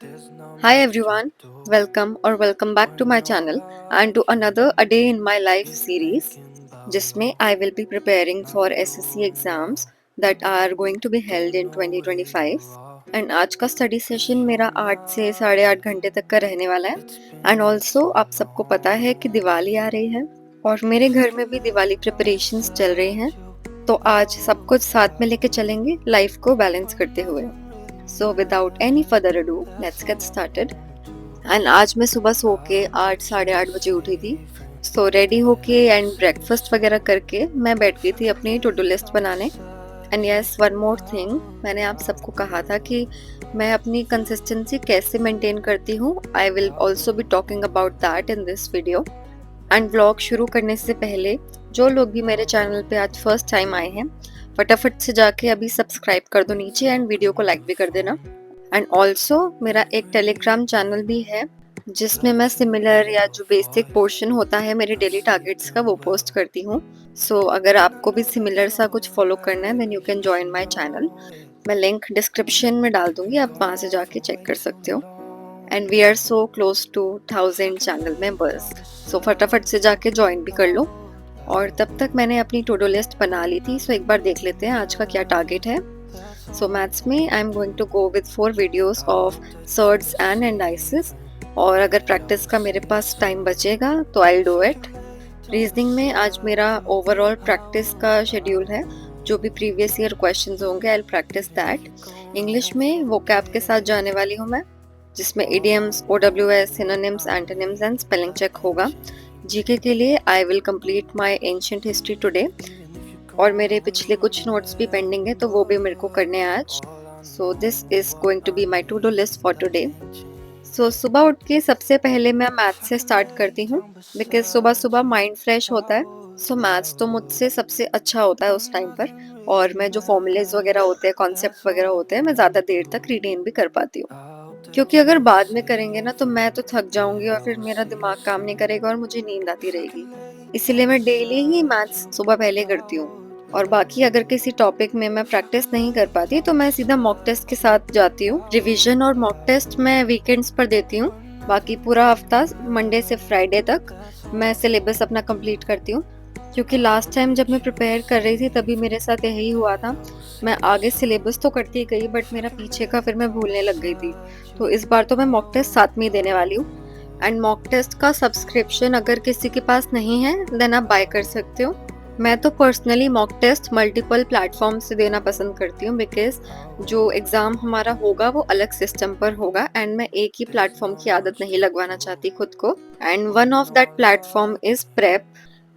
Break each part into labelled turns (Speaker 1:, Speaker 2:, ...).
Speaker 1: Hi everyone, welcome back to my channel and to another A Day in My Life series जिसमें I will be preparing for SSC exams that are going to be held in 2025 and आज का study session मेरा 8 से 8.5 घंटे तक का रहने वाला है एंड ऑल्सो आप सबको पता है कि दिवाली आ रही है और मेरे घर में भी दिवाली प्रिपरेशंस चल रही हैं तो आज सब कुछ साथ में लेके चलेंगे लाइफ को बैलेंस करते हुए। So without any further ado, let's get started. And आज मैं सुबह सो के 8 साढ़े 8 बजे उठी थी। सो रेडी होके एंड ब्रेकफास्ट वगैरह करके मैं बैठ गई थी अपनी टू डू लिस्ट बनाने। And yes, one more thing, मैंने आप सबको कहा था कि मैं अपनी कंसिस्टेंसी कैसे मेंटेन करती हूँ। I will also be talking about that in this video. And vlog शुरू करने से पहले जो लोग भी मेरे चैनल पे आज फर्स्ट टाइम आए हैं, फटाफट से जाके अभी सब्सक्राइब कर दो नीचे एंड वीडियो को लाइक भी कर देना। एंड ऑल्सो मेरा एक टेलीग्राम चैनल भी है जिसमें मैं सिमिलर या जो बेसिक पोर्शन होता है मेरे डेली टारगेट्स का वो पोस्ट करती हूँ। सो अगर आपको भी सिमिलर सा कुछ फॉलो करना है then you can join my channel. मैं लिंक डिस्क्रिप्शन में डाल दूंगी, आप वहाँ से जाके चेक कर सकते हो। And we are so close to 1000 channel members, so फटाफट से जाके ज्वाइन भी कर लो। और तब तक मैंने अपनी टू डू लिस्ट बना ली थी, सो एक बार देख लेते हैं आज का क्या टारगेट है। सो मैथ्स में I am going to go with 4 videos of surds and indices, और अगर प्रैक्टिस का मेरे पास टाइम बचेगा तो आई डू इट। रीजनिंग में आज मेरा ओवरऑल प्रैक्टिस का शेड्यूल है, जो भी प्रीवियस ईयर क्वेश्चंस होंगे I will practice that. English में वोकैब के साथ जाने वाली हूँ मैं, जिसमें idioms, OWS, synonyms, antonyms and spelling check होगा। जीके के लिए I will complete my ancient history today, और मेरे पिछले कुछ नोट्स भी पेंडिंग है तो वो भी मेरे को करने हैं आज। So this is going to be my to do list for today. So सुबह उठ के सबसे पहले मैं मैथ्स से स्टार्ट करती हूँ, बिकॉज सुबह सुबह माइंड फ्रेश होता है। सो मैथ्स तो मुझसे सबसे अच्छा होता है उस टाइम पर, और मैं जो फॉर्मूलेज वगैरह होते हैं, कॉन्सेप्ट वगैरह होते हैं, मैं ज़्यादा देर तक रिटेन भी कर पाती हूँ। क्योंकि अगर बाद में करेंगे ना तो मैं तो थक जाऊंगी और फिर मेरा दिमाग काम नहीं करेगा और मुझे नींद आती रहेगी। इसीलिए मैं डेली ही मैथ्स सुबह पहले करती हूँ। और बाकी अगर किसी टॉपिक में मैं प्रैक्टिस नहीं कर पाती तो मैं सीधा मॉक टेस्ट के साथ जाती हूँ। रिवीजन और मॉक टेस्ट मैं वीकेंड्स पर देती हूँ। बाकी पूरा हफ्ता मंडे से फ्राइडे तक मैं सिलेबस अपना कंप्लीट करती हूँ, क्योंकि लास्ट टाइम जब मैं प्रिपेयर कर रही थी तभी मेरे साथ यही हुआ था। मैं आगे सिलेबस तो करती गई बट मेरा पीछे का फिर मैं भूलने लग गई थी। तो इस बार तो मैं मॉक टेस्ट साथ में ही देने वाली हूँ। एंड मॉक टेस्ट का सब्सक्रिप्शन अगर किसी के पास नहीं है देन आप बाय कर सकते हो। मैं तो personally mock test multiple platform से देना पसंद करती हूँ, बिकॉज जो एग्ज़ाम हमारा होगा वो अलग सिस्टम पर होगा एंड मैं एक ही प्लेटफॉर्म की आदत नहीं लगवाना चाहती खुद को। And one of that platform is prep.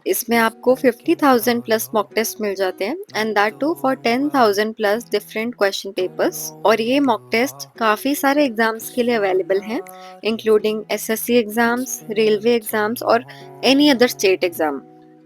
Speaker 1: इसमें आपको 50,000 प्लस मॉक टेस्ट मिल जाते हैं and that too for 10,000 plus different question papers. और ये मॉक टेस्ट काफ़ी सारे एग्जाम्स के लिए अवेलेबल हैं, including SSC exams, railway exams और any other state exam.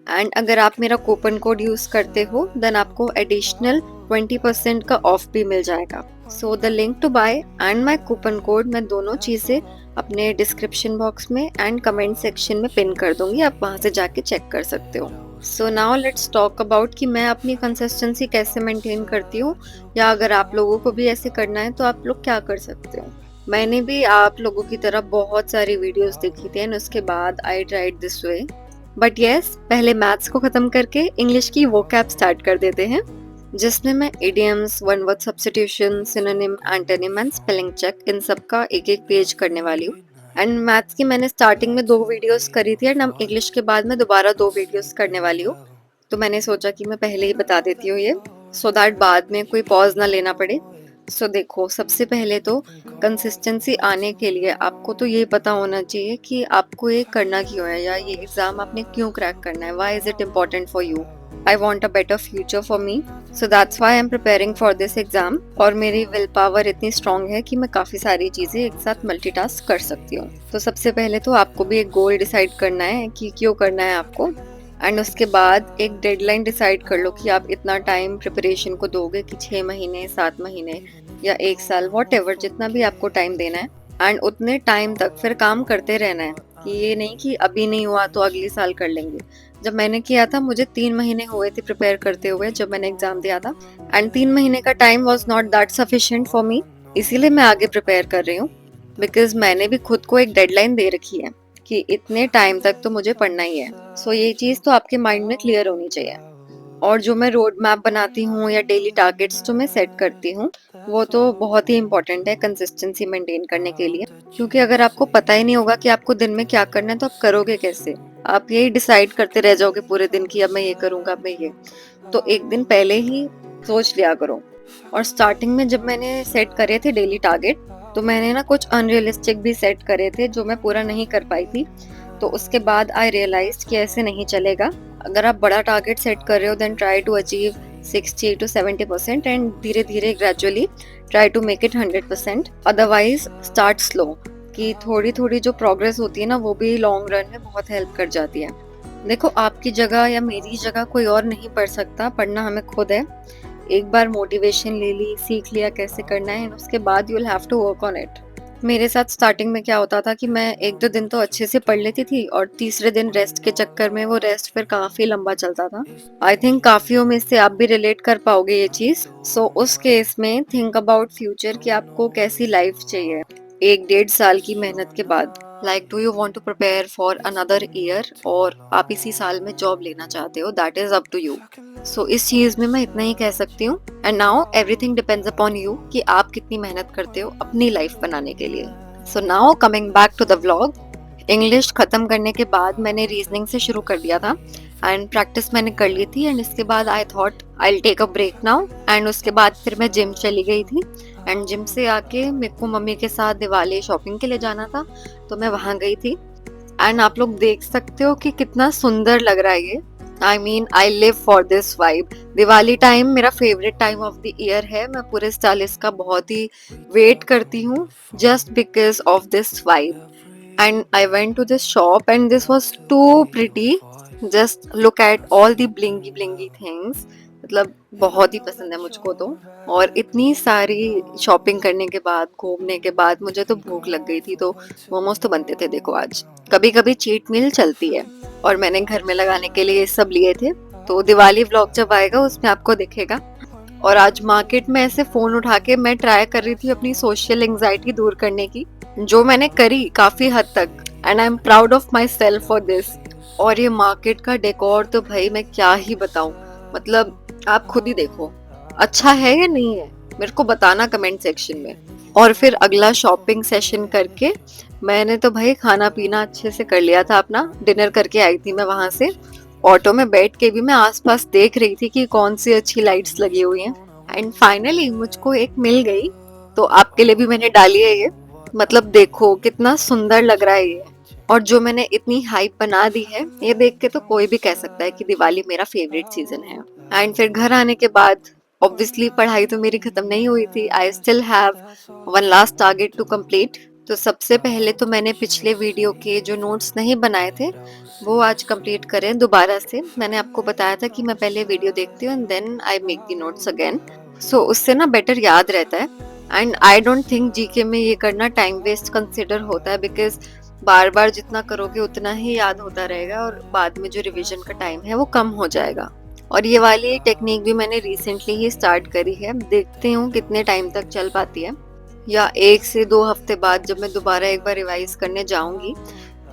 Speaker 1: And अगर आप मेरा कूपन कोड यूज़ करते हो देन आपको एडिशनल 20% का ऑफ भी मिल जाएगा। So the link to buy and my coupon code मैं दोनों चीज़ें अपने डिस्क्रिप्शन बॉक्स में एंड कमेंट सेक्शन में पिन कर दूंगी, आप वहाँ से जाके चेक कर सकते हो। So now let's talk about कि मैं अपनी कंसिस्टेंसी कैसे मेंटेन करती हूँ, या अगर आप लोगों को भी ऐसे करना है तो आप लोग क्या कर सकते हो। मैंने भी आप लोगों की तरह बहुत सारी वीडियोस देखी थी एंड उसके बाद I tried this way. But yes, पहले मैथ्स को ख़त्म करके इंग्लिश की वोकैब स्टार्ट कर देते हैं, जिसमें मैं idioms, one word substitution, synonym, antonym and spelling check इन सब का एक एक पेज करने वाली हूँ। एंड मैथ्स की मैंने स्टार्टिंग में 2 वीडियोस करी थी एंड अब इंग्लिश के बाद मैं दोबारा 2 वीडियोस करने वाली हूँ। तो मैंने सोचा कि मैं पहले ही बता देती हूँ ये, सो दैट बाद में कोई पॉज ना लेना पड़े। सो देखो, सबसे पहले तो कंसिस्टेंसी आने के लिए आपको तो ये पता होना चाहिए कि आपको ये करना क्यों है, या ये एग्ज़ाम आपने क्यों क्रैक करना है। Why is it important for you? I want a better future for me, so that's why I am preparing for this exam. और मेरी विल पावर इतनी स्ट्रॉन्ग है कि मैं काफ़ी सारी चीज़ें एक साथ मल्टीटास्क कर सकती हूँ। तो सबसे पहले तो आपको भी एक गोल डिसाइड करना है कि क्यों करना है आपको, एंड उसके बाद एक डेडलाइन डिसाइड कर लो कि आप इतना टाइम प्रिपरेशन को दोगे, कि 6 महीने, 7 महीने या 1 साल, वॉट एवर, जितना भी आपको टाइम देना है। एंड उतने टाइम तक फिर काम करते रहना है, कि ये नहीं कि अभी नहीं हुआ तो अगले साल कर लेंगे। जब मैंने किया था मुझे 3 महीने हुए थे प्रिपेयर करते हुए जब मैंने एग्ज़ाम दिया था, एंड 3 महीने का time was not that sufficient for me, इसीलिए मैं आगे प्रिपेयर कर रही हूँ। बिकॉज मैंने भी खुद को एक डेडलाइन दे रखी है कि इतने टाइम तक तो मुझे पढ़ना ही है। सो ये चीज़ तो आपके माइंड में क्लियर होनी चाहिए। और जो मैं रोड मैप बनाती हूँ या डेली टारगेट्स जो मैं सेट करती हूँ, वो तो बहुत ही इंपॉर्टेंट है कंसिस्टेंसी मेंटेन करने के लिए। क्योंकि अगर आपको पता ही नहीं होगा कि आपको दिन में क्या करना है तो आप करोगे कैसे? आप यही डिसाइड करते रह जाओगे पूरे दिन की अब मैं ये करूँगा, अब मैं ये। तो एक दिन पहले ही सोच लिया करो। और स्टार्टिंग में जब मैंने सेट करे थे डेली टारगेट, तो मैंने ना कुछ अनरियलिस्टिक भी सेट करे थे जो मैं पूरा नहीं कर पाई थी। तो उसके बाद आई रियलाइज्ड कि ऐसे नहीं चलेगा। अगर आप बड़ा टारगेट सेट कर रहे हो then try to achieve 60 to 70% and धीरे धीरे gradually try to make it 100%। Otherwise start slow, कि थोड़ी थोड़ी जो प्रोग्रेस होती है ना वो भी लॉन्ग रन में बहुत हेल्प कर जाती है। देखो, आपकी जगह या मेरी जगह कोई और नहीं पढ़ सकता, पढ़ना हमें खुद है। एक बार मोटिवेशन ले ली, सीख लिया कैसे करना है, उसके बाद you will have to work on it. मेरे साथ स्टार्टिंग में क्या होता था कि मैं 1-2 दिन तो अच्छे से पढ़ लेती थी और तीसरे दिन रेस्ट के चक्कर में वो रेस्ट फिर काफ़ी लंबा चलता था। आई थिंक काफ़ियों में से आप भी रिलेट कर पाओगे ये चीज़। सो उस केस में थिंक अबाउट फ्यूचर कि आपको कैसी लाइफ चाहिए 1-1.5 साल की मेहनत के बाद। Like do you want to prepare for another year, और आप इसी साल में जॉब लेना चाहते हो, that is up to you. So इस चीज़ में मैं इतना ही कह सकती हूँ। And now everything depends upon you कि आप कितनी मेहनत करते हो अपनी लाइफ बनाने के लिए। So now coming back to the vlog, English ख़त्म करने के बाद मैंने रीजनिंग से शुरू कर दिया था एंड प्रैक्टिस मैंने कर ली थी। एंड इसके बाद I thought I will take a break now. And उसके बाद फिर मैं जिम चली गई थी। एंड जिम से आके मेरे को मम्मी के साथ दिवाली शॉपिंग के लिए जाना था, तो मैं वहाँ गई थी। एंड आप लोग देख सकते हो कि कितना सुंदर लग रहा है ये। I mean I live for this vibe. Diwali time मेरा favourite time of the year है। मैं पूरे साल इसका बहुत ही वेट करती हूँ just because of this vibe. And I went to this shop and this was too pretty. Just look at all the blingy blingy things. मतलब बहुत ही पसंद है मुझको तो। और इतनी सारी शॉपिंग करने के बाद, घूमने के बाद मुझे तो भूख लग गई थी, तो मोमोज तो बनते थे देखो आज। कभी कभी चीट मील चलती है और मैंने घर में लगाने के लिए ये सब लिए थे। तो दिवाली व्लॉग जब आएगा उसमें आपको दिखेगा। और आज मार्केट में ऐसे फोन उठा के मैं ट्राई कर रही थी अपनी सोशल एंजाइटी दूर करने की, जो मैंने करी काफी हद तक। And I am proud of my self for this. और ये मार्केट का डेकोर तो भाई मैं क्या ही बताऊं, मतलब आप खुद ही देखो अच्छा है या नहीं है, मेरे को बताना कमेंट सेक्शन में। और फिर अगला शॉपिंग सेशन करके मैंने तो भाई खाना पीना अच्छे से कर लिया था अपना। डिनर करके आई थी मैं वहां से। ऑटो में बैठ के भी मैं आसपास देख रही थी कि कौन सी अच्छी लाइट्स लगी हुई हैं। एंड फाइनली मुझको एक मिल गई, तो आपके लिए भी मैंने डाली है ये। मतलब देखो कितना सुंदर लग रहा है ये। और जो मैंने इतनी हाइप बना दी है, ये देख के तो कोई भी कह सकता है कि दिवाली मेरा फेवरेट सीजन है। एंड फिर घर आने के बाद ऑब्वियसली पढ़ाई तो मेरी खत्म नहीं हुई थी। I still have one last target to complete. तो सबसे पहले तो मैंने पिछले वीडियो के जो नोट्स नहीं बनाए थे वो आज कंप्लीट करें दोबारा से। मैंने आपको बताया था कि मैं पहले वीडियो देखती हूँ and then I make the notes again. So उससे ना बेटर याद रहता है। And I don't think GK में ये करना टाइम वेस्ट कंसिडर होता है, बिकॉज बार बार जितना करोगे उतना ही याद होता रहेगा और बाद में जो रिवीजन का टाइम है वो कम हो जाएगा। और ये वाली टेक्निक भी मैंने रिसेंटली ही स्टार्ट करी है, देखती हूँ कितने टाइम तक चल पाती है। या 1 से 2 हफ्ते बाद जब मैं दोबारा एक बार रिवाइज करने जाऊंगी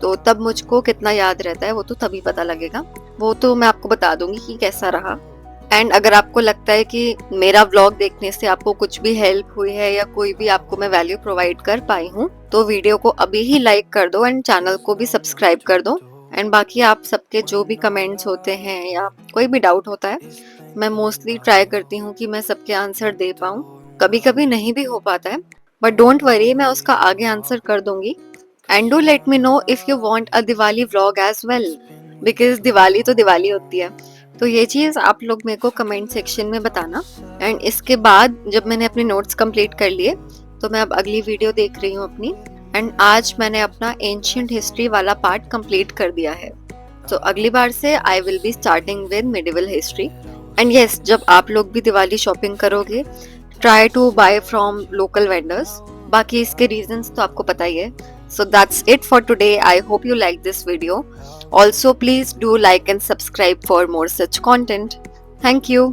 Speaker 1: तो तब मुझको कितना याद रहता है वो तो तभी पता लगेगा। वो तो मैं आपको बता दूंगी कि कैसा रहा। एंड अगर आपको लगता है कि मेरा व्लॉग देखने से आपको कुछ भी हेल्प हुई है या कोई भी आपको मैं वैल्यू प्रोवाइड कर पाई हूँ, तो वीडियो को अभी ही लाइक कर दो एंड चैनल को भी सब्सक्राइब कर दो। एंड बाकी आप सबके जो भी कमेंट्स होते हैं या कोई भी डाउट होता है, मैं मोस्टली ट्राई करती हूँ कि मैं सबके आंसर दे पाऊँ। कभी कभी नहीं भी हो पाता है, बट डोंट वरी, मैं उसका आगे आंसर कर दूंगी। And do let me know if you want a Diwali vlog as well, because Diwali तो दिवाली होती है। तो ये चीज़ आप लोग मेरे को कमेंट सेक्शन में बताना। एंड इसके बाद जब मैंने अपने नोट्स कंप्लीट कर लिए तो मैं अब अगली वीडियो देख रही हूँ अपनी। एंड आज मैंने अपना एंशियंट हिस्ट्री वाला पार्ट कंप्लीट कर दिया है। तो अगली बार से I will be starting with medieval history. And yes, जब आप लोग भी दिवाली शॉपिंग करोगे try to buy from local vendors. बाकी इसके रीजंस तो आपको पता ही है। So that's it for today. I hope you like this video. Also, please do like and subscribe for more such content. Thank you.